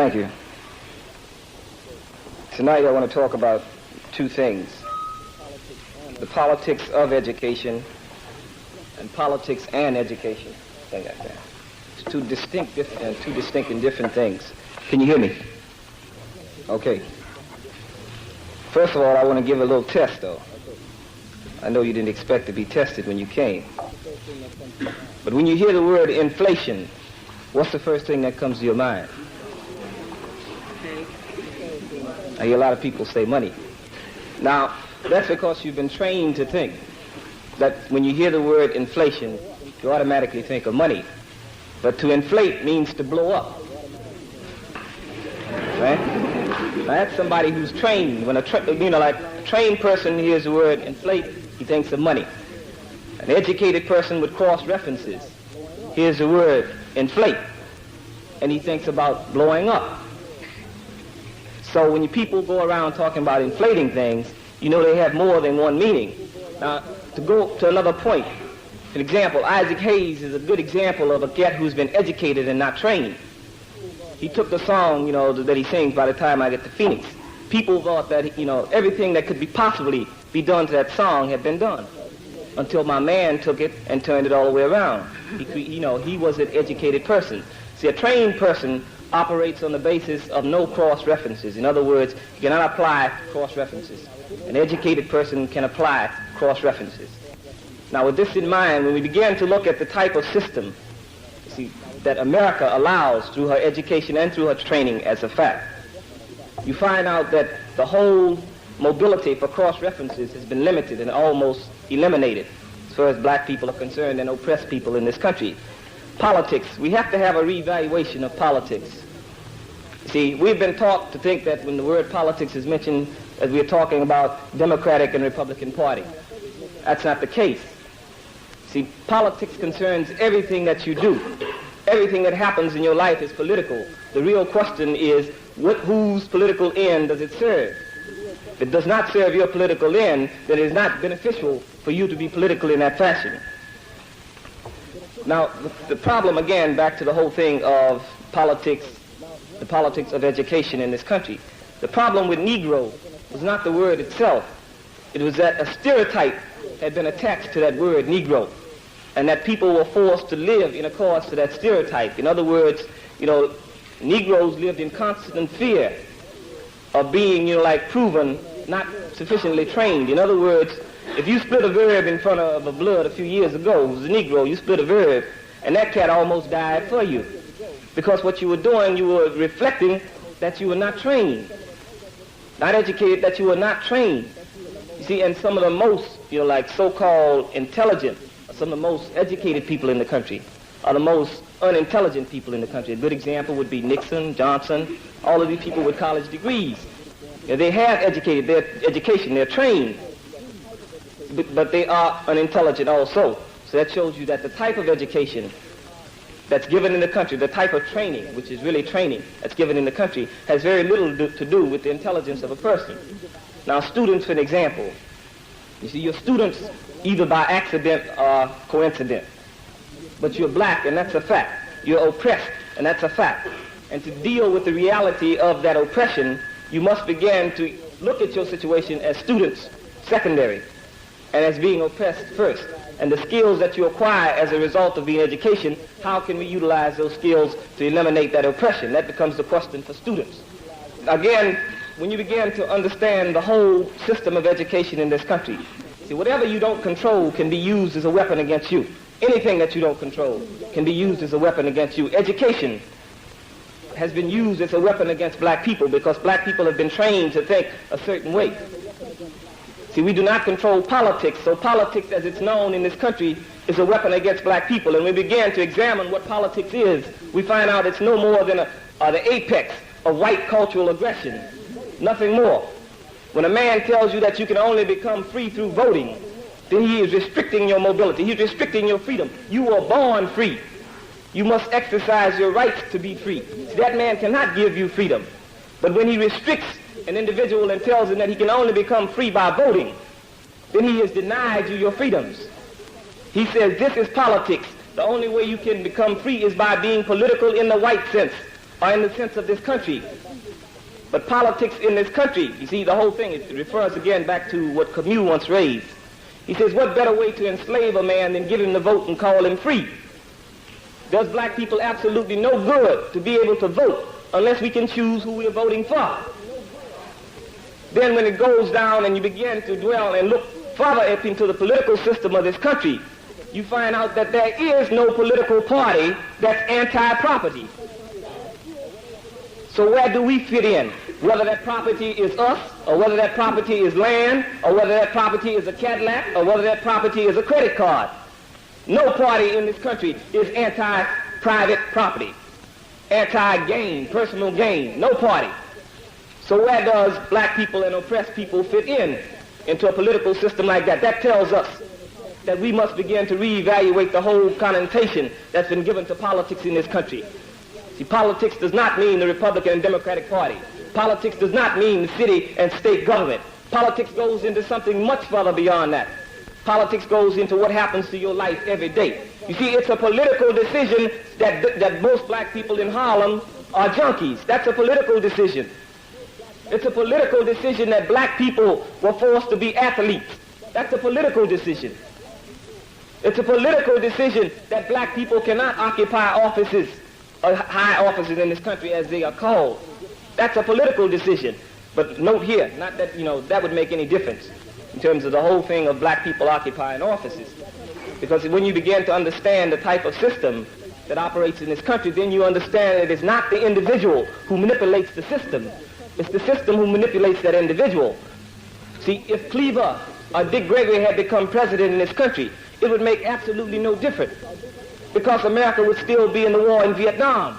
Thank you. Tonight I want to talk about two things: the politics of education and politics and education. Thing like that. It's two distinct and different things. Can you hear me? Okay. First of all, I want to give a little test, though. I know you didn't expect to be tested when you came. But when you hear the word inflation, what's the first thing that comes to your mind? I hear a lot of people say money. Now, that's because you've been trained to think that when you hear the word inflation, you automatically think of money. But to inflate means to blow up. Right? Now, that's somebody who's trained. When a trained person hears the word inflate, he thinks of money. An educated person with cross references hears the word inflate, and he thinks about blowing up. So when people go around talking about inflating things, you know they have more than one meaning. Now, to go to another point, an example, Isaac Hayes is a good example of a cat who's been educated and not trained. He took the song, that he sings, By the Time I Get to Phoenix. People thought that, everything that could possibly be done to that song had been done, until my man took it and turned it all the way around. He was an educated person. See, a trained person operates on the basis of no cross-references. In other words, you cannot apply cross-references. An educated person can apply cross-references. Now, with this in mind, when we began to look at the type of system, that America allows through her education and through her training as a fact, you find out that the whole mobility for cross-references has been limited and almost eliminated as far as black people are concerned and oppressed people in this country. Politics, we have to have a reevaluation of politics. See, we've been taught to think that when the word politics is mentioned, as we're talking about Democratic and Republican Party. That's not the case. See, politics concerns everything that you do. Everything that happens in your life is political. The real question is, whose political end does it serve? If it does not serve your political end, then it is not beneficial for you to be political in that fashion. Now, the problem, again, back to the whole thing of politics, the politics of education in this country. The problem with Negro was not the word itself. It was that a stereotype had been attached to that word Negro, and that people were forced to live in accordance to that stereotype. In other words, Negroes lived in constant fear of being, proven not sufficiently trained. In other words, if you split a verb in front of a blood a few years ago, it was a Negro, you split a verb, and that cat almost died for you. Because what you were doing, you were reflecting that you were not trained. Not educated, that you were not trained. You see, and some of the most, so-called intelligent, some of the most educated people in the country are the most unintelligent people in the country. A good example would be Nixon, Johnson, all of these people with college degrees. They have their education, they're trained, but they are unintelligent also. So that shows you that the type of education that's given in the country, the type of training, which is really training, that's given in the country, has very little to do with the intelligence of a person. Now, students, for an example, you see, you're students either by accident or coincidence. But you're black, and that's a fact. You're oppressed, and that's a fact. And to deal with the reality of that oppression, you must begin to look at your situation as students, secondary, and as being oppressed first. And the skills that you acquire as a result of being education, how can we utilize those skills to eliminate that oppression? That becomes the question for students. Again, when you begin to understand the whole system of education in this country, see, whatever you don't control can be used as a weapon against you. Anything that you don't control can be used as a weapon against you. Education has been used as a weapon against black people because black people have been trained to think a certain way. See, we do not control politics, so politics as it's known in this country is a weapon against black people. And when we begin to examine what politics is, we find out it's no more than the apex of white cultural aggression. Nothing more. When a man tells you that you can only become free through voting, then he is restricting your mobility. He's restricting your freedom. You were born free. You must exercise your rights to be free. See, that man cannot give you freedom. But when he restricts an individual and tells him that he can only become free by voting, then he has denied you your freedoms. He says this is politics. The only way you can become free is by being political in the white sense. or in the sense of this country, but politics in this country. You see, the whole thing, it refers again back to what Camus once raised. He says, what better way to enslave a man than give him the vote and call him free? Does black people absolutely no good to be able to vote unless we can choose who we're voting for? Then when it goes down and you begin to dwell and look further into the political system of this country, you find out that there is no political party that's anti-property. So where do we fit in? Whether that property is us, or whether that property is land, or whether that property is a Cadillac, or whether that property is a credit card. No party in this country is anti-private property, anti-gain, personal gain. No party. So where does black people and oppressed people fit in into a political system like that? That tells us that we must begin to reevaluate the whole connotation that's been given to politics in this country. See, politics does not mean the Republican and Democratic Party. Politics does not mean the city and state government. Politics goes into something much further beyond that. Politics goes into what happens to your life every day. You see, it's a political decision that most black people in Harlem are junkies. That's a political decision. It's a political decision that black people were forced to be athletes. That's a political decision. It's a political decision that black people cannot occupy offices, or high offices in this country as they are called. That's a political decision. But note here, not that, that would make any difference in terms of the whole thing of black people occupying offices. Because when you begin to understand the type of system that operates in this country, then you understand that it's not the individual who manipulates the system. It's the system who manipulates that individual. See, if Cleaver or Dick Gregory had become president in this country, it would make absolutely no difference, because America would still be in the war in Vietnam,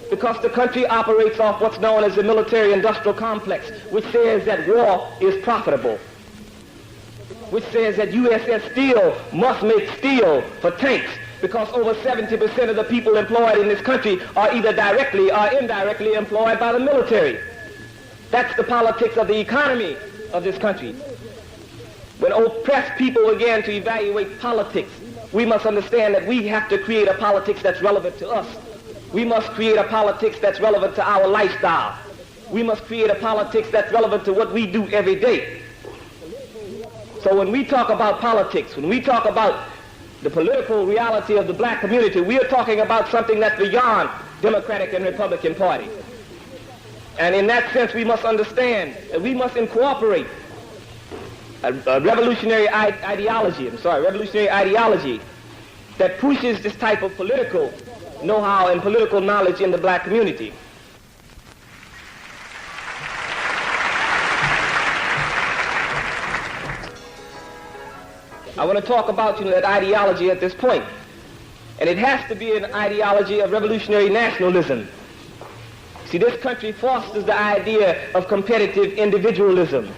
because the country operates off what's known as the military-industrial complex, which says that war is profitable, which says that USS Steel must make steel for tanks, because over 70% of the people employed in this country are either directly or indirectly employed by the military. That's the politics of the economy of this country. When oppressed people begin to evaluate politics, we must understand that we have to create a politics that's relevant to us. We must create a politics that's relevant to our lifestyle. We must create a politics that's relevant to what we do every day. So when we talk about politics, when we talk about the political reality of the black community, we are talking about something that's beyond Democratic and Republican Party. And in that sense, we must understand that we must incorporate a revolutionary ideology that pushes this type of political know-how and political knowledge in the black community. I want to talk about that ideology at this point. And it has to be an ideology of revolutionary nationalism. See, this country fosters the idea of competitive individualism.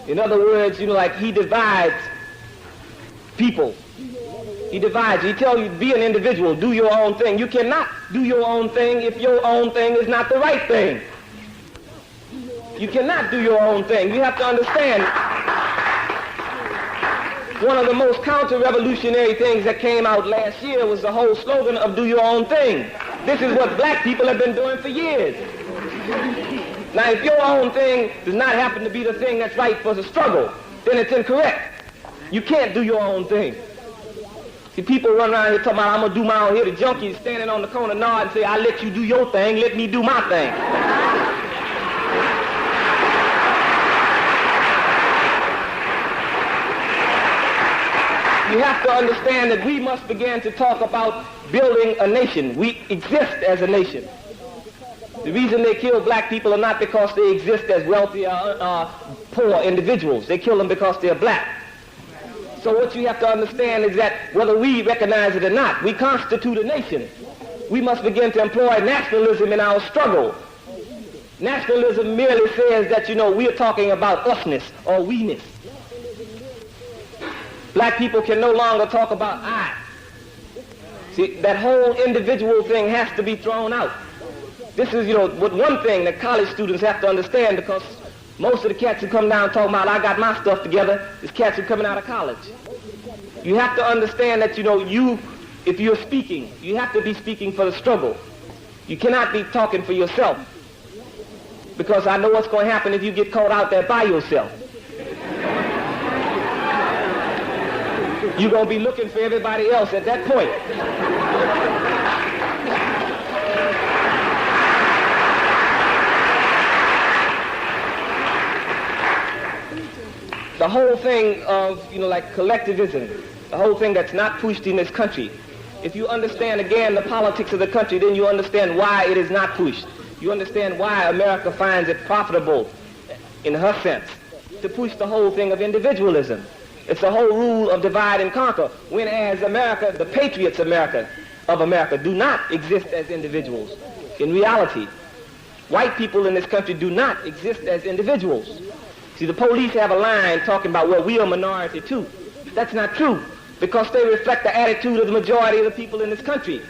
In other words, like he divides people. He divides. He tells you, be an individual, do your own thing. You cannot do your own thing if your own thing is not the right thing. You cannot do your own thing. You have to understand, one of the most counter-revolutionary things that came out last year was the whole slogan of do your own thing. This is what black people have been doing for years. Now, if your own thing does not happen to be the thing that's right for the struggle, then it's incorrect. You can't do your own thing. See, people run around here talking about, I'm going to do my own. Here the junkies standing on the corner nod and say, I let you do your thing, let me do my thing. You have to understand that we must begin to talk about building a nation. We exist as a nation. The reason they kill black people are not because they exist as wealthy or poor individuals. They kill them because they're black. So what you have to understand is that whether we recognize it or not, we constitute a nation. We must begin to employ nationalism in our struggle. Nationalism merely says that, we are talking about usness or we-ness. Black people can no longer talk about I. See, that whole individual thing has to be thrown out. This is, one thing that college students have to understand, because most of the cats who come down talking about, I got my stuff together, is cats who are coming out of college. You have to understand that, if you're speaking, you have to be speaking for the struggle. You cannot be talking for yourself, because I know what's going to happen if you get caught out there by yourself. You're going to be looking for everybody else at that point. The whole thing of, like collectivism, the whole thing that's not pushed in this country, if you understand again the politics of the country, then you understand why it is not pushed. You understand why America finds it profitable, in her sense, to push the whole thing of individualism. It's the whole rule of divide and conquer, when as America, the patriots of America, do not exist as individuals. In reality, white people in this country do not exist as individuals. See, the police have a line talking about, well, we are a minority too. That's not true, because they reflect the attitude of the majority of the people in this country.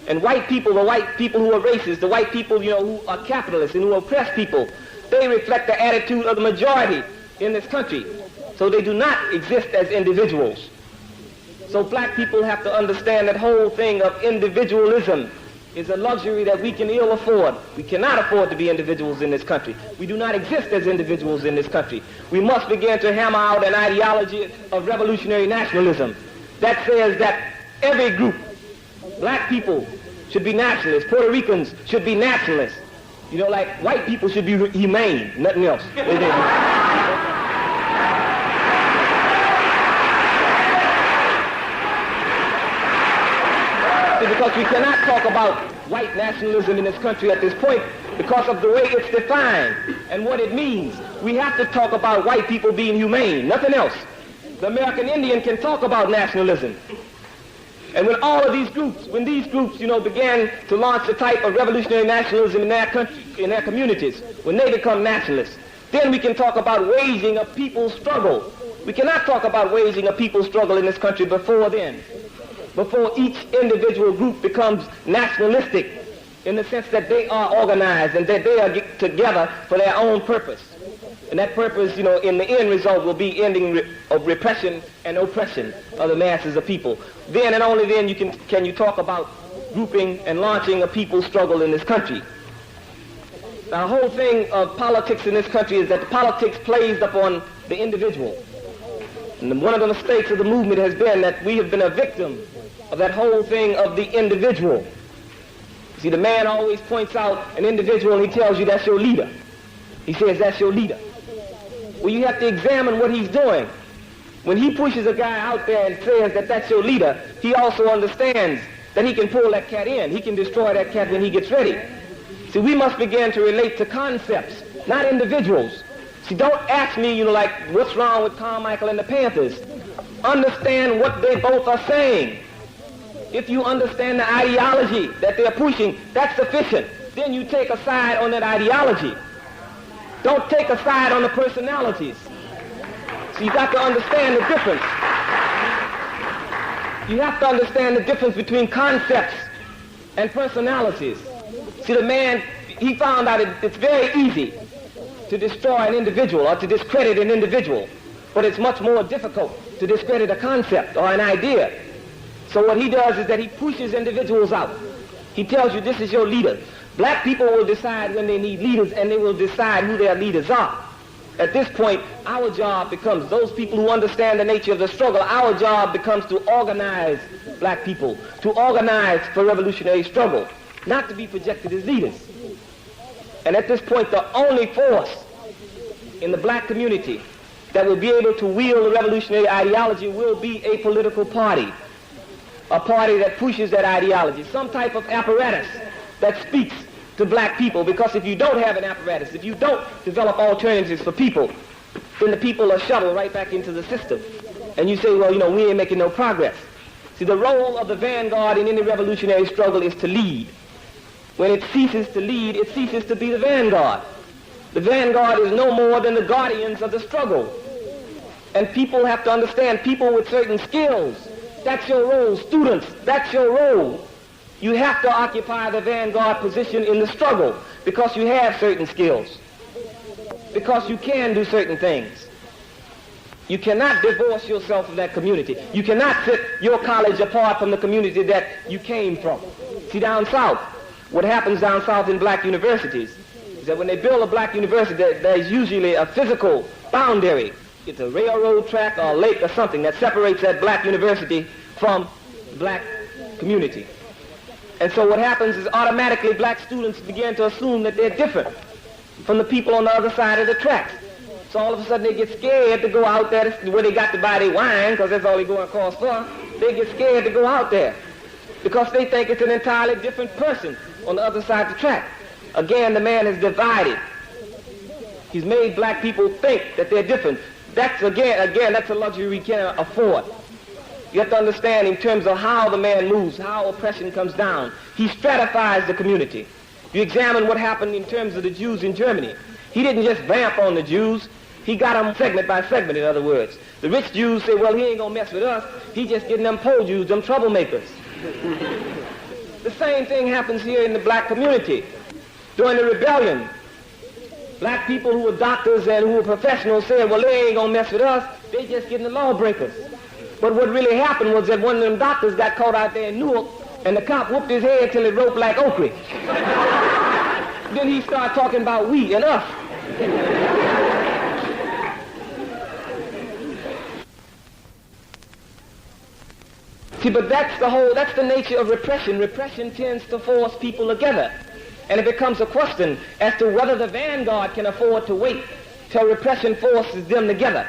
And white people, the white people who are racist, the white people, who are capitalists and who oppress people, they reflect the attitude of the majority in this country. So they do not exist as individuals. So black people have to understand that whole thing of individualism is a luxury that we can ill afford. We cannot afford to be individuals in this country. We do not exist as individuals in this country. We must begin to hammer out an ideology of revolutionary nationalism that says that every group, black people should be nationalists, Puerto Ricans should be nationalists. Like white people should be humane, nothing else. Because we cannot talk about white nationalism in this country at this point because of the way it's defined and what it means. We have to talk about white people being humane, nothing else. The American Indian can talk about nationalism. And when all of these groups, began to launch the type of revolutionary nationalism in their country, in their communities, when they become nationalists, then we can talk about waging a people's struggle. We cannot talk about waging a people's struggle in this country before then. Before each individual group becomes nationalistic in the sense that they are organized and that they are together for their own purpose. And that purpose, in the end result will be ending of repression and oppression of the masses of people. Then and only then can you talk about grouping and launching a people's struggle in this country. Now, the whole thing of politics in this country is that the politics plays upon the individual. And one of the mistakes of the movement has been that we have been a victim of that whole thing of the individual. See, the man always points out an individual and he tells you that's your leader. He says that's your leader. Well, you have to examine what he's doing. When he pushes a guy out there and says that that's your leader, he also understands that he can pull that cat in. He can destroy that cat when he gets ready. See, we must begin to relate to concepts, not individuals. See, don't ask me, like, what's wrong with Carmichael and the Panthers. Understand what they both are saying. If you understand the ideology that they're pushing, that's sufficient. Then you take a side on that ideology. Don't take a side on the personalities. So you got to understand the difference. You have to understand the difference between concepts and personalities. See, the man, he found out it's very easy to destroy an individual or to discredit an individual, but it's much more difficult to discredit a concept or an idea. So what he does is that he pushes individuals out. He tells you this is your leader. Black people will decide when they need leaders, and they will decide who their leaders are. At this point, our job becomes, those people who understand the nature of the struggle, our job becomes to organize black people, to organize for revolutionary struggle, not to be projected as leaders. And at this point, the only force in the black community that will be able to wield the revolutionary ideology will be a political party, a party that pushes that ideology, some type of apparatus that speaks to black people, because if you don't have an apparatus, if you don't develop alternatives for people, then the people are shuttled right back into the system. And you say, well, we ain't making no progress. See, the role of the vanguard in any revolutionary struggle is to lead. When it ceases to lead, it ceases to be the vanguard. The vanguard is no more than the guardians of the struggle. And people have to understand, people with certain skills, that's your role. Students, that's your role. You have to occupy the vanguard position in the struggle because you have certain skills, because you can do certain things. You cannot divorce yourself from that community. You cannot set your college apart from the community that you came from. See, down south, what happens down south in black universities is that when they build a black university, there's usually a physical boundary. It's a railroad track or a lake or something that separates that black university from the black community. And so what happens is automatically black students begin to assume that they're different from the people on the other side of the tracks. So all of a sudden they get scared to go out there where they got to buy their wine, because that's all they go across for. They get scared to go out there because they think it's an entirely different person on the other side of the track. Again, the man is divided. He's made black people think that they're different. That's again, that's a luxury we can't afford. You have to understand in terms of how the man moves, how oppression comes down. He stratifies the community. You examine what happened in terms of the Jews in Germany. He didn't just vamp on the Jews. He got them segment by segment, in other words. The rich Jews say, well, he ain't going to mess with us. He just getting them poor Jews, them troublemakers. The same thing happens here in the black community. During the rebellion, black people who were doctors and who were professionals said, well, they ain't going to mess with us. They just getting the lawbreakers. But what really happened was that one of them doctors got caught out there in Newark, and the cop whooped his head till it roped like okra. Then he started talking about we and us. See, but that's the nature of repression. Repression tends to force people together. And it becomes a question as to whether the vanguard can afford to wait till repression forces them together.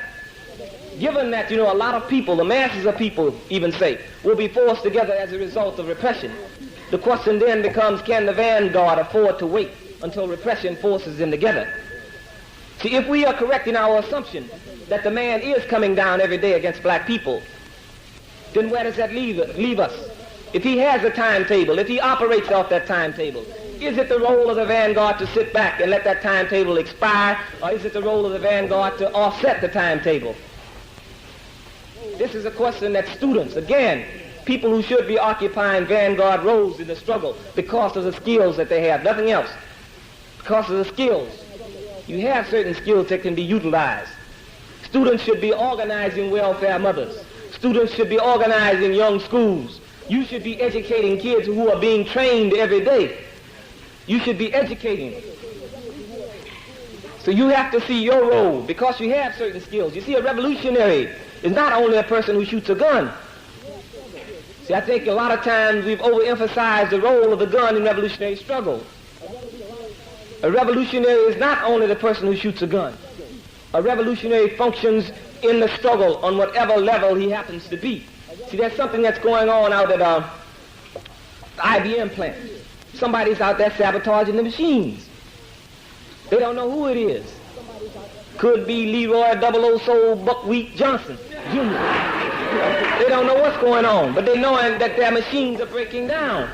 Given that, a lot of people, the masses of people even say, will be forced together as a result of repression, the question then becomes, can the vanguard afford to wait until repression forces them together? See, if we are correct in our assumption that the man is coming down every day against black people, then where does that leave us? If he has a timetable, if he operates off that timetable, is it the role of the vanguard to sit back and let that timetable expire, or is it the role of the vanguard to offset the timetable? This is a question that students, again, people who should be occupying vanguard roles in the struggle because of the skills that they have, nothing else. Because of the skills. You have certain skills that can be utilized. Students should be organizing welfare mothers. Students should be organizing young schools. You should be educating kids who are being trained every day. You should be educating. So you have to see your role because you have certain skills. You see, a revolutionary is not only a person who shoots a gun. See, I think a lot of times we've overemphasized the role of the gun in revolutionary struggle. A revolutionary is not only the person who shoots a gun. A revolutionary functions in the struggle on whatever level he happens to be. See, there's something that's going on out at the IBM plant. Somebody's out there sabotaging the machines. They don't know who it is. Could be Leroy 00 Soul Buckwheat Johnson, Jr. They don't know what's going on, but they know that their machines are breaking down.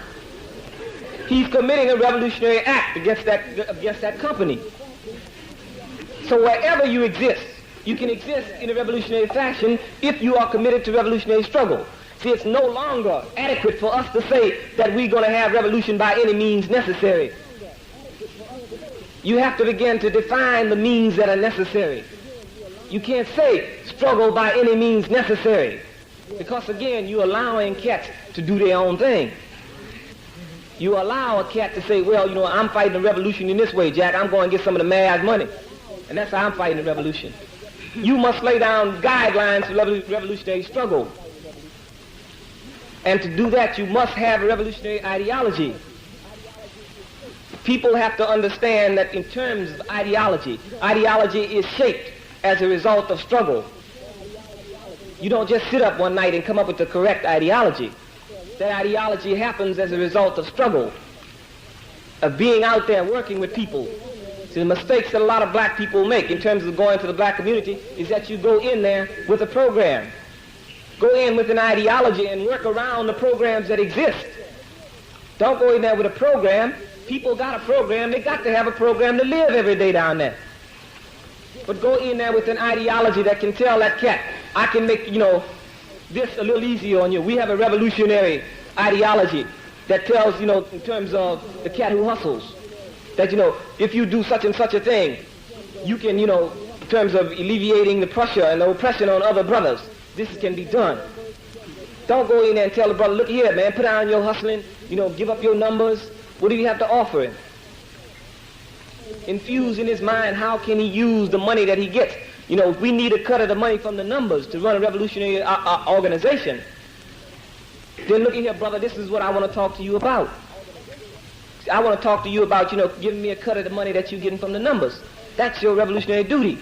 He's committing a revolutionary act against that company. So wherever you exist, you can exist in a revolutionary fashion if you are committed to revolutionary struggle. See, it's no longer adequate for us to say that we're going to have revolution by any means necessary. You have to begin to define the means that are necessary. You can't say struggle by any means necessary because, again, you're allowing cats to do their own thing. You allow a cat to say, well, I'm fighting the revolution in this way, Jack. I'm going to get some of the mayor's money. And that's how I'm fighting the revolution. You must lay down guidelines for revolutionary struggle. And to do that, you must have a revolutionary ideology. People have to understand that in terms of ideology, ideology is shaped as a result of struggle. You don't just sit up one night and come up with the correct ideology. That ideology happens as a result of struggle, of being out there working with people. See, the mistakes that a lot of black people make in terms of going to the black community is that you go in there with a program. Go in with an ideology and work around the programs that exist. Don't go in there with a program. People got a program. They got to have a program to live every day down there. But go in there with an ideology that can tell that cat, I can make, this a little easier on you. We have a revolutionary ideology that tells, in terms of the cat who hustles, that, if you do such and such a thing, you can, in terms of alleviating the pressure and the oppression on other brothers, this can be done. Don't go in there and tell the brother, look here, man, put down your hustling, give up your numbers, What do you have to offer him? Infuse in his mind, how can he use the money that he gets? You know, if we need a cut of the money from the numbers to run a revolutionary organization, then look at here, brother, this is what I want to talk to you about. I want to talk to you about, you know, giving me a cut of the money that you're getting from the numbers. That's your revolutionary duty.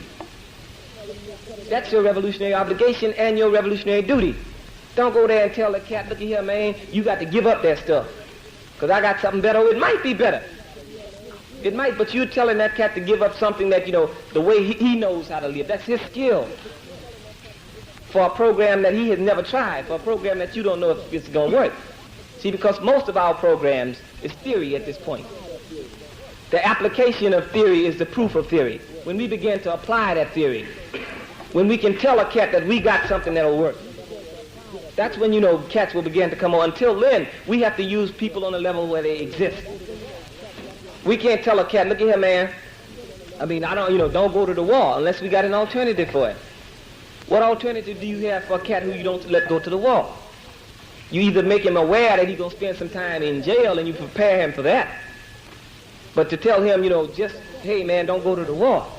That's your revolutionary obligation and your revolutionary duty. Don't go there and tell the cat, look at here, man, you got to give up that stuff. Because I got something better. It might be better. It might, but you're telling that cat to give up something that, you know, the way he knows how to live. That's his skill. For a program that he has never tried, for a program that you don't know if it's going to work. See, because most of our programs is theory at this point. The application of theory is the proof of theory. When we begin to apply that theory, when we can tell a cat that we got something that'll work, that's when, you know, cats will begin to come on. Until then, we have to use people on a level where they exist. We can't tell a cat, look at here, man. I mean, don't go to the wall unless we got an alternative for it. What alternative do you have for a cat who you don't let go to the wall? You either make him aware that he's going to spend some time in jail and you prepare him for that. But to tell him, you know, just, hey, man, don't go to the wall.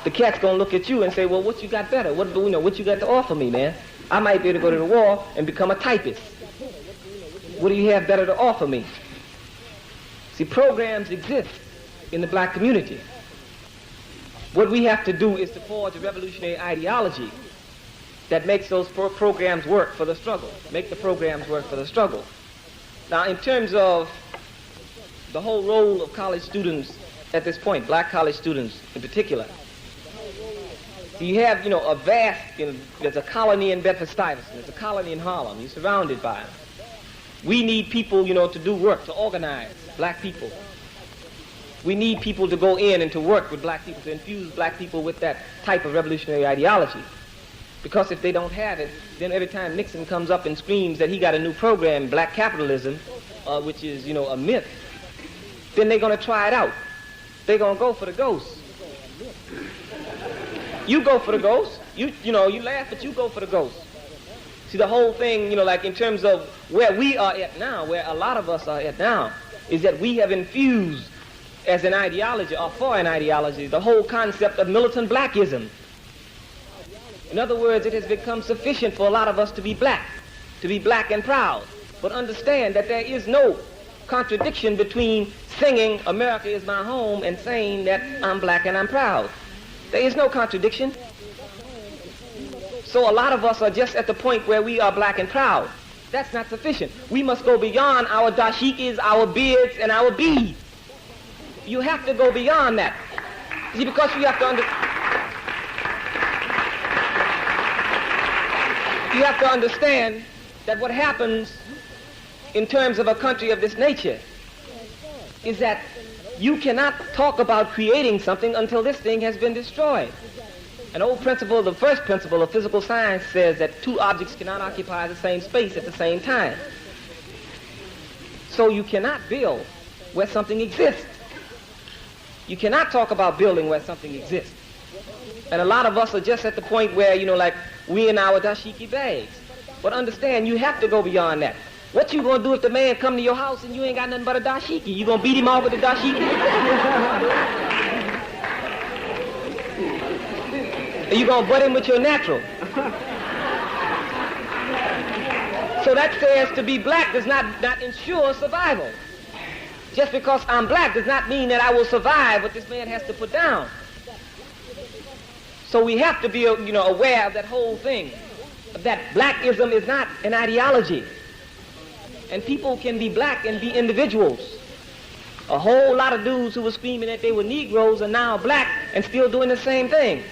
The cat's going to look at you and say, well, what you got better? What you got to offer me, man? I might be able to go to the wall and become a typist. What do you have better to offer me? See, programs exist in the black community. What we have to do is to forge a revolutionary ideology that makes those programs work for the struggle, make the programs work for the struggle. Now, in terms of the whole role of college students at this point, black college students in particular, you have, you know, a vast, you know, there's a colony in Bedford-Stuyvesant, there's a colony in Harlem, you're surrounded by them. We need people, you know, to do work, to organize black people. We need people to go in and to work with black people, to infuse black people with that type of revolutionary ideology. Because if they don't have it, then every time Nixon comes up and screams that he got a new program, black capitalism, which is, you know, a myth, then they're going to try it out. They're going to go for the ghost. You go for the ghost. You know, you laugh, but you go for the ghost. See, the whole thing, you know, like in terms of where we are at now, where a lot of us are at now, is that we have infused as an ideology, or for an ideology, the whole concept of militant blackism. In other words, it has become sufficient for a lot of us to be black and proud. But understand that there is no contradiction between singing America is my home and saying that I'm black and I'm proud. There is no contradiction. So a lot of us are just at the point where we are black and proud. That's not sufficient. We must go beyond our dashikis, our beards, and our beads. You have to go beyond that. See, because you have to understand that what happens in terms of a country of this nature is that you cannot talk about creating something until this thing has been destroyed. An old principle, the first principle of physical science, says that two objects cannot occupy the same space at the same time. So you cannot build where something exists. You cannot talk about building where something exists. And a lot of us are just at the point where, you know, like we in our dashiki bags. But understand, you have to go beyond that. What you gonna do if the man come to your house and you ain't got nothing but a dashiki? You gonna beat him off with the dashiki? Are you gonna butt him with your natural? So that says to be black does not ensure survival. Just because I'm black does not mean that I will survive what this man has to put down. So we have to be, you know, aware of that whole thing, that blackism is not an ideology. And people can be black and be individuals. A whole lot of dudes who were screaming that they were Negroes are now black and still doing the same thing.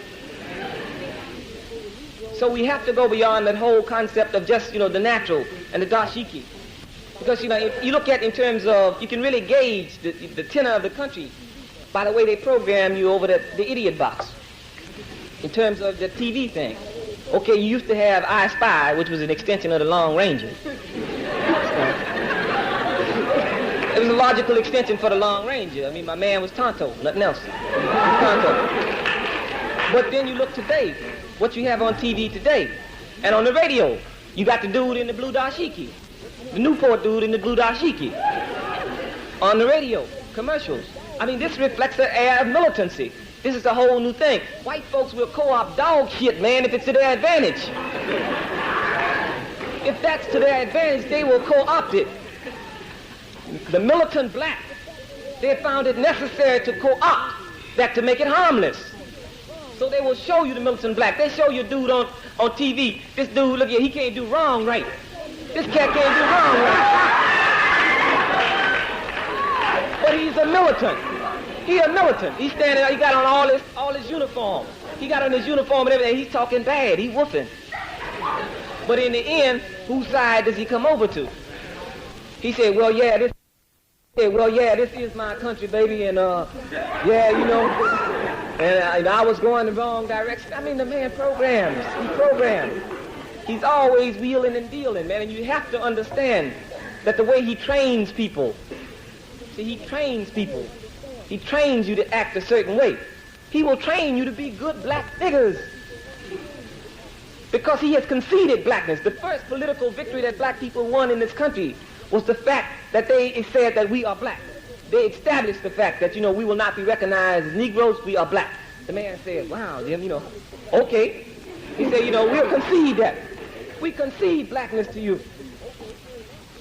So we have to go beyond that whole concept of just, you know, the natural and the dashiki. Because, you know, if you look at in terms of, you can really gauge the tenor of the country by the way they program you over the idiot box. In terms of the TV thing. Okay, you used to have I Spy, which was an extension of the Long Ranger. It was a logical extension for the Long Ranger. I mean, my man was Tonto, nothing else. Tonto. But then you look today, what you have on TV today, and on the radio, you got the dude in the blue dashiki, the Newport dude in the blue dashiki. on the radio, commercials. I mean, this reflects an air of militancy. This is a whole new thing. White folks will co-opt dog shit, man, if it's to their advantage. If that's to their advantage, they will co-opt it. The militant black, they found it necessary to co-opt that to make it harmless. So they will show you the militant black. They show you a dude on TV. This dude, look here, he can't do wrong right. This cat can't do wrong right. But he's a militant. He's a militant. He's standing there, he got on all his uniform. He got on his uniform and everything. He's talking bad. He's woofing. But in the end, whose side does he come over to? He said, well, yeah, this is my country, baby, and yeah, you know, and I was going the wrong direction. I mean, the man programs. He programs. He's always wheeling and dealing, man, and you have to understand that the way he trains people, see, he trains people. He trains you to act a certain way. He will train you to be good black figures because he has conceded blackness. The first political victory that black people won in this country was the fact that they said that we are black. They established the fact that, you know, we will not be recognized as Negroes, we are black. The man said, wow, Jim, you know, okay. He said, you know, we'll concede that. We concede blackness to you.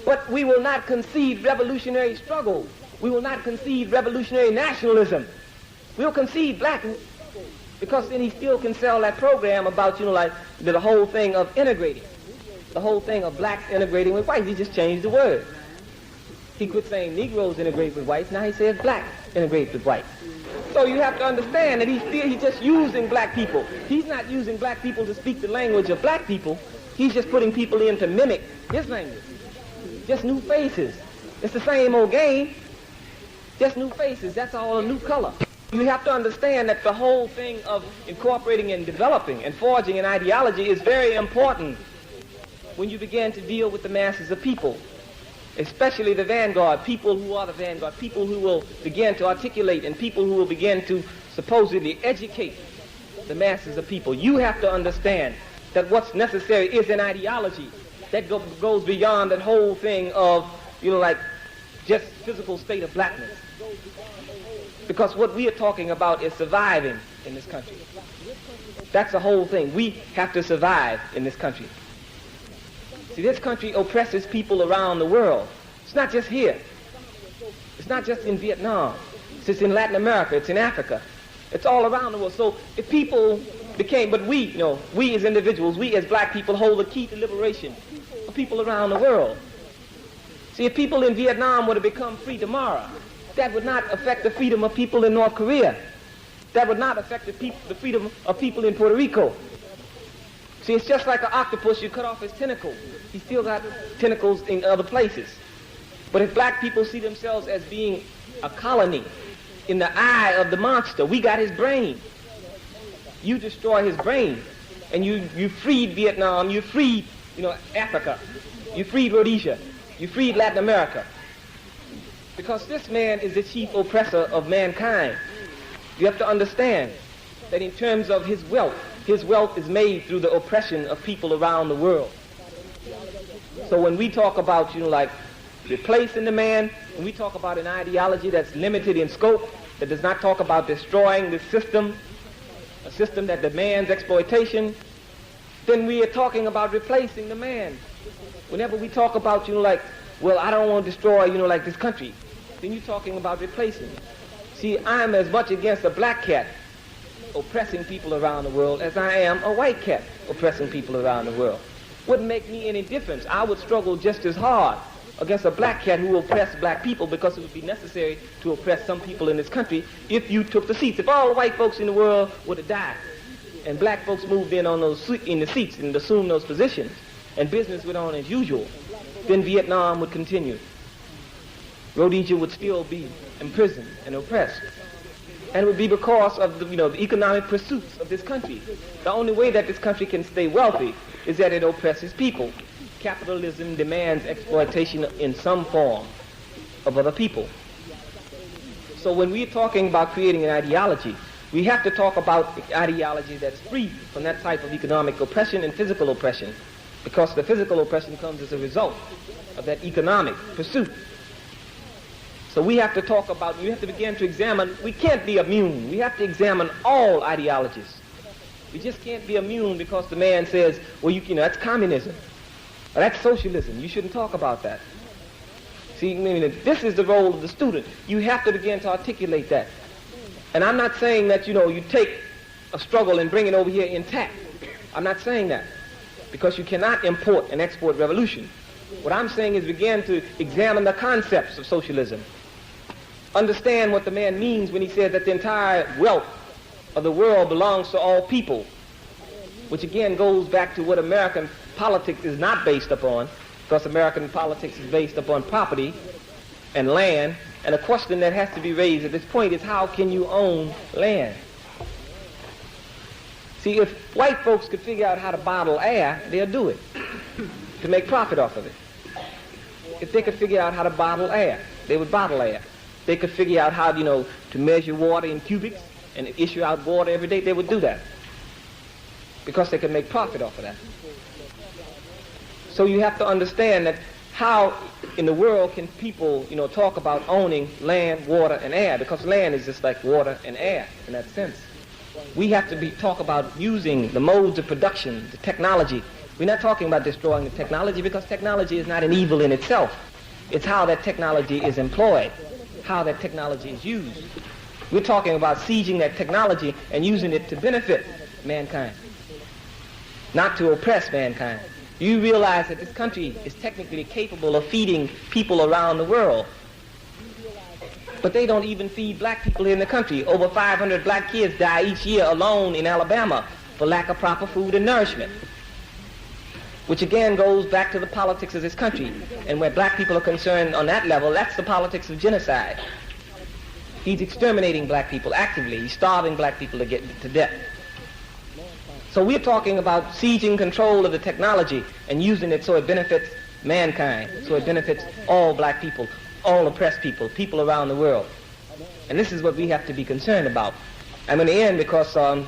But we will not concede revolutionary struggle. We will not concede revolutionary nationalism. We'll concede blackness because then he still can sell that program about, you know, like the whole thing of integrating. The whole thing of blacks integrating with whites. He just changed the word. He quit saying Negroes integrate with whites. Now he says blacks integrate with whites. So you have to understand that he's just using black people. He's not using black people to speak the language of black people. He's just putting people in to mimic his language. Just new faces. It's the same old game. Just new faces. That's all a new color. You have to understand that the whole thing of incorporating and developing and forging an ideology is very important when you begin to deal with the masses of people, especially the vanguard, people who are the vanguard, people who will begin to articulate and people who will begin to supposedly educate the masses of people. You have to understand that what's necessary is an ideology that goes beyond that whole thing of, you know, like just physical state of blackness. Because what we are talking about is surviving in this country. That's the whole thing. We have to survive in this country. See, this country oppresses people around the world. It's not just here. It's not just in Vietnam. It's in Latin America. It's in Africa. It's all around the world. So if people became, but we, you know, we as individuals, we as black people hold the key to liberation of people around the world. See, if people in Vietnam were to become free tomorrow, that would not affect the freedom of people in North Korea. That would not affect the freedom of people in Puerto Rico. See, it's just like an octopus. You cut off his tentacles. He still got tentacles in other places. But if black people see themselves as being a colony in the eye of the monster, we got his brain. You destroy his brain, and you freed Vietnam. You freed, you know, Africa. You freed Rhodesia. You freed Latin America. Because this man is the chief oppressor of mankind. You have to understand that in terms of his wealth is made through the oppression of people around the world. So when we talk about, you know, like replacing the man, when we talk about an ideology that's limited in scope, that does not talk about destroying the system, a system that demands exploitation, then we are talking about replacing the man. Whenever we talk about, you know, like, well, I don't want to destroy, you know, like this country, then you're talking about replacing. See, I'm as much against a black cat oppressing people around the world as I am a white cat oppressing people around the world. Wouldn't make me any difference. I would struggle just as hard against a black cat who oppressed black people because it would be necessary to oppress some people in this country if you took the seats. If all the white folks in the world would have died and black folks moved in on in the seats and assumed those positions and business went on as usual, then Vietnam would continue. Rhodesia would still be imprisoned and oppressed. And it would be because of the economic pursuits of this country. The only way that this country can stay wealthy is that it oppresses people. Capitalism demands exploitation in some form of other people. So when we're talking about creating an ideology, we have to talk about ideology that's free from that type of economic oppression and physical oppression, because the physical oppression comes as a result of that economic pursuit. So we have to talk about, we have to begin to examine, we can't be immune. We have to examine all ideologies. We just can't be immune because the man says, well, you know, that's communism. Or that's socialism. You shouldn't talk about that. See, I mean, this is the role of the student. You have to begin to articulate that. And I'm not saying that, you know, you take a struggle and bring it over here intact. I'm not saying that. Because you cannot import and export revolution. What I'm saying is begin to examine the concepts of socialism. Understand what the man means when he says that the entire wealth of the world belongs to all people, which again goes back to what American politics is not based upon, because American politics is based upon property and land, and a question that has to be raised at this point is how can you own land? See, if white folks could figure out how to bottle air, they'll do it to make profit off of it. If they could figure out how to bottle air, they would bottle air. They could figure out how, you know, to measure water in cubics and issue out water every day, they would do that because they could make profit off of that. So you have to understand that how in the world can people, you know, talk about owning land, water, and air, because land is just like water and air in that sense. We have to talk about using the modes of production, the technology. We're not talking about destroying the technology because technology is not an evil in itself. It's how that technology is employed, how that technology is used. We're talking about seizing that technology and using it to benefit mankind, not to oppress mankind. You realize that this country is technically capable of feeding people around the world. But they don't even feed black people in the country. Over 500 black kids die each year alone in Alabama for lack of proper food and nourishment, which again goes back to the politics of this country. And where black people are concerned on that level, that's the politics of genocide. He's exterminating black people actively. He's starving black people to death. So we're talking about seizing control of the technology and using it so it benefits mankind, so it benefits all black people, all oppressed people, people around the world. And this is what we have to be concerned about. I'm going to end because I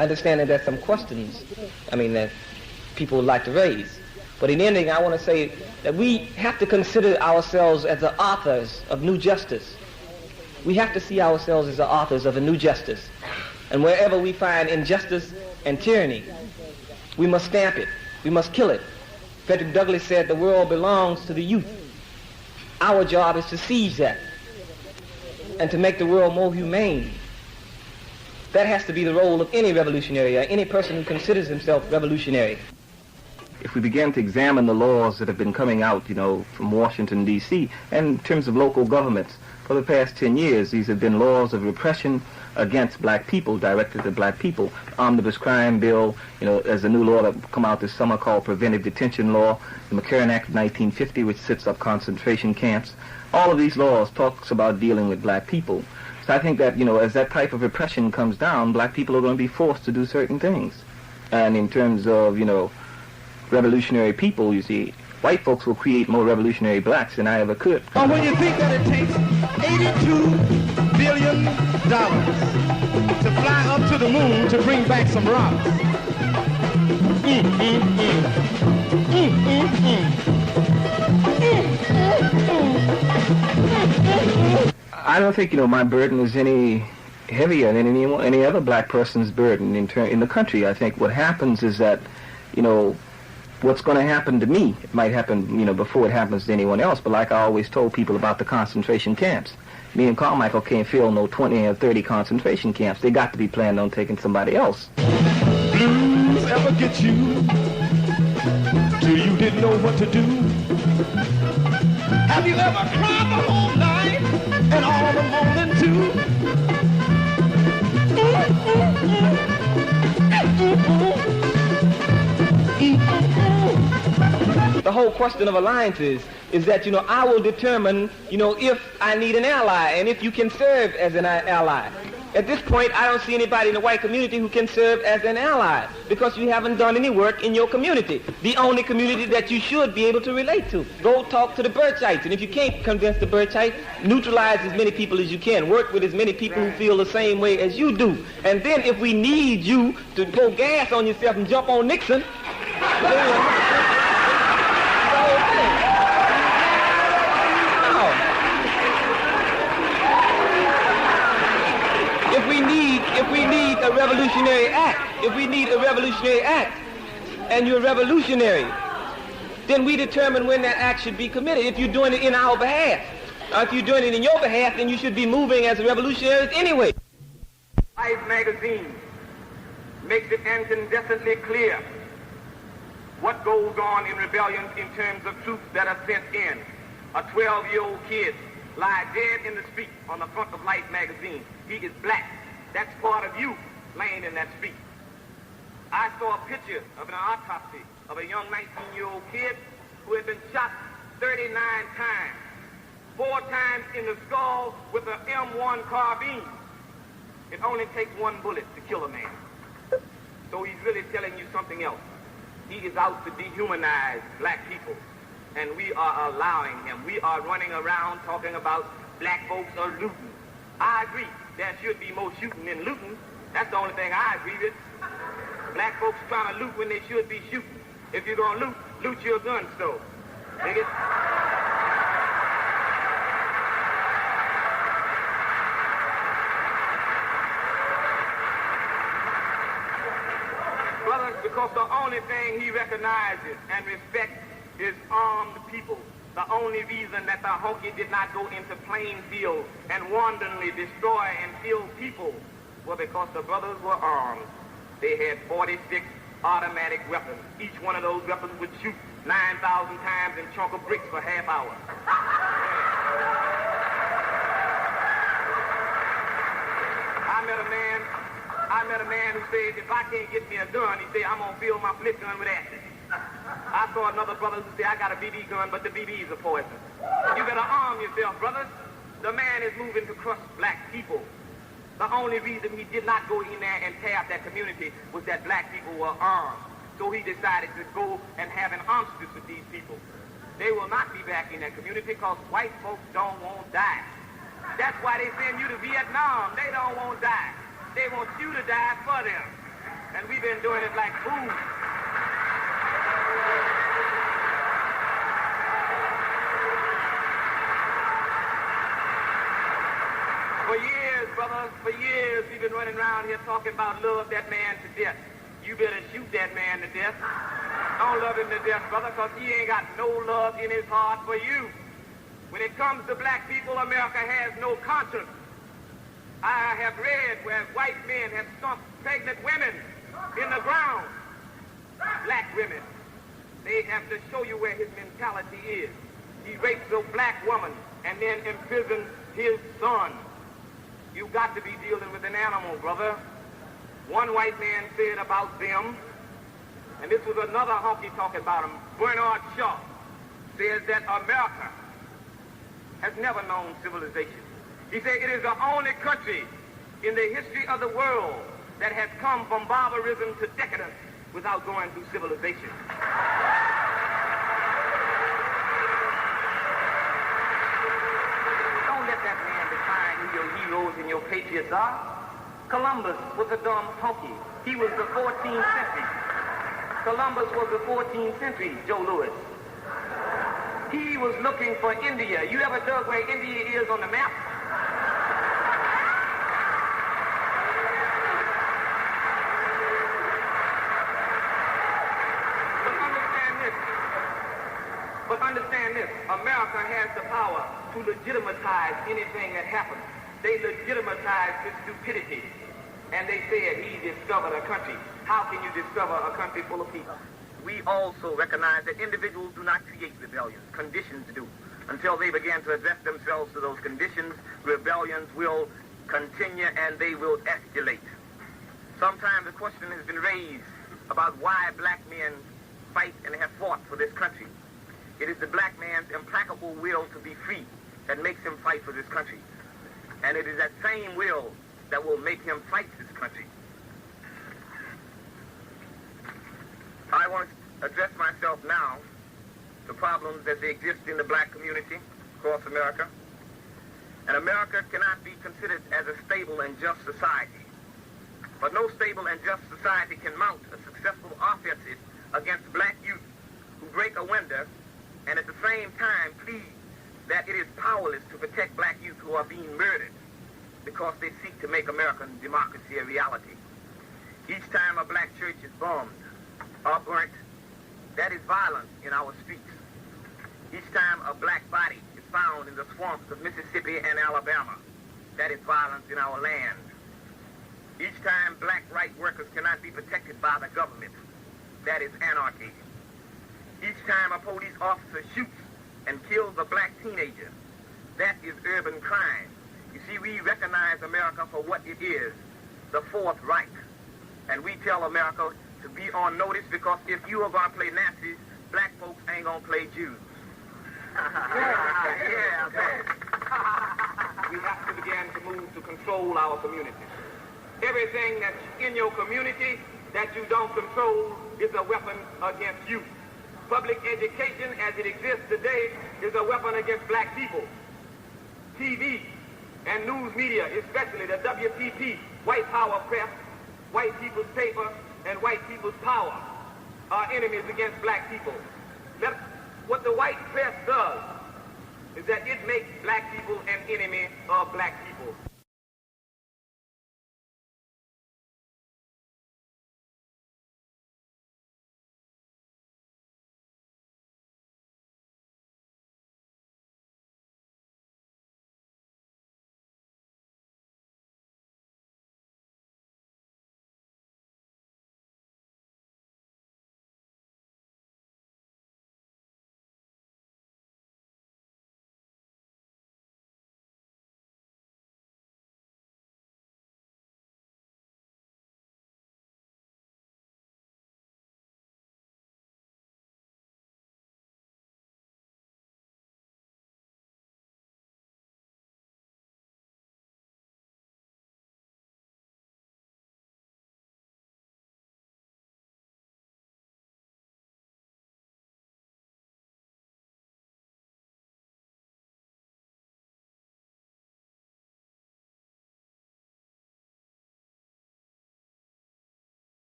understand that there's some questions, that people would like to raise. But in ending, I want to say that we have to consider ourselves as the authors of new justice. We have to see ourselves as the authors of a new justice. And wherever we find injustice and tyranny, we must stamp it. We must kill it. Frederick Douglass said the world belongs to the youth. Our job is to seize that and to make the world more humane. That has to be the role of any revolutionary or any person who considers himself revolutionary. If we begin to examine the laws that have been coming out, from Washington, D.C., and in terms of local governments, for the past 10 years, these have been laws of repression against black people, directed at black people. Omnibus Crime Bill, there's a new law that come out this summer called Preventive Detention Law, the McCarran Act of 1950, which sets up concentration camps. All of these laws talks about dealing with black people. So I think that, as that type of repression comes down, black people are going to be forced to do certain things. And in terms of, revolutionary people, you see, white folks will create more revolutionary blacks than I ever could. Or when you think that it takes $82 billion to fly up to the moon to bring back some rocks. I don't think, my burden is any heavier than any other black person's burden in the country. I think what happens is that, what's going to happen to me, it might happen, before it happens to anyone else, but like I always told people about the concentration camps, me and Carmichael can't fill no 20 or 30 concentration camps. They got to be planned on taking somebody else. Blues ever get you till you didn't know what to do? Have you ever cried the whole night and all the morning too? The whole question of alliances is that, I will determine, if I need an ally and if you can serve as an ally. At this point, I don't see anybody in the white community who can serve as an ally because you haven't done any work in your community, the only community that you should be able to relate to. Go talk to the Birchites, and if you can't convince the Birchites, neutralize as many people as you can. Work with as many people who feel the same way as you do. And then if we need you to go gas on yourself and jump on Nixon, revolutionary act, if we need a revolutionary act, and you're revolutionary, then we determine when that act should be committed. If you're doing it in our behalf, or if you're doing it in your behalf, then you should be moving as revolutionaries anyway. Life magazine makes it incandescently clear what goes on in rebellions in terms of troops that are sent in. A 12-year-old kid lies dead in the street on the front of Life magazine. He is black. That's part of you laying in that street. I saw a picture of an autopsy of a young 19-year-old kid who had been shot 39 times, 4 times in the skull with an M1 carbine. It only takes one bullet to kill a man. So he's really telling you something else. He is out to dehumanize black people, and we are allowing him. We are running around talking about black folks are looting. I agree. There should be more shooting than looting. That's the only thing I agree with. Black folks trying to loot when they should be shooting. If you're going to loot, loot your gun store. Dig it? Brothers, because the only thing he recognizes and respects is armed people. The only reason that the Hokie did not go into Plainfield and wantonly destroy and kill people was because the brothers were armed. They had 46 automatic weapons. Each one of those weapons would shoot 9,000 times and chunk of bricks for half hour. I met a man who said, if I can't get me a gun, he said, I'm going to fill my flip gun with acid. I saw another brother who said, I got a BB gun, but the BBs are poison. You better arm yourself, brothers. The man is moving to crush black people. The only reason he did not go in there and tear up that community was that black people were armed. So he decided to go and have an armistice with these people. They will not be back in that community because white folks don't want to die. That's why they send you to Vietnam. They don't want to die. They want you to die for them. And we've been doing it like fools. For years, brothers, for years, we've been running around here talking about love that man to death. You better shoot that man to death. Don't love him to death, brother, because he ain't got no love in his heart for you. When it comes to black people, America has no conscience. I have read where white men have sunk pregnant women in the ground. Black women. They have to show you where his mentality is. He rapes a black woman and then imprisons his son. You've got to be dealing with an animal, brother. One white man said about them, and this was another honky talking about him, Bernard Shaw, says that America has never known civilization. He said it is the only country in the history of the world that has come from barbarism to decadence without going through civilization. Don't let that man define who your heroes and your patriots are. Columbus was a dumb honky. He was the 14th century. Columbus was the 14th century, Joe Louis. He was looking for India. You ever dug where India is on the map? But understand this. America has the power to legitimize anything that happens. They legitimized his stupidity. And they said he discovered a country. How can you discover a country full of people? We also recognize that individuals do not create rebellions. Conditions do. Until they begin to address themselves to those conditions, rebellions will continue and they will escalate. Sometimes the question has been raised about why black men fight and have fought for this country. It is the black man's implacable will to be free that makes him fight for this country. And it is that same will that will make him fight this country. I want to address myself now to problems as they exist in the black community across America. And America cannot be considered as a stable and just society. But no stable and just society can mount a successful offensive against black youth who break a window and at the same time plead that it is powerless to protect black youth who are being murdered because they seek to make American democracy a reality. black church is bombed or burnt, that is violence in our streets. Each time a black body is found in the swamps of Mississippi and Alabama, that is violence in our land. Each time black right workers cannot be protected by the government, that is anarchy. Each time a police officer shoots and kills a black teenager, that is urban crime. You see, we recognize America for what it is, the Fourth Reich. And we tell America to be on notice, because if you are going to play Nazis, black folks ain't going to play Jews. Yeah, we have to begin to move to control our communities. Everything that's in your community that you don't control is a weapon against you. Public education as it exists today is a weapon against black people. TV and news media, especially the WPP, white power press, white people's paper, and white people's power, are enemies against black people. What the white press does is that it makes black people an enemy of black people.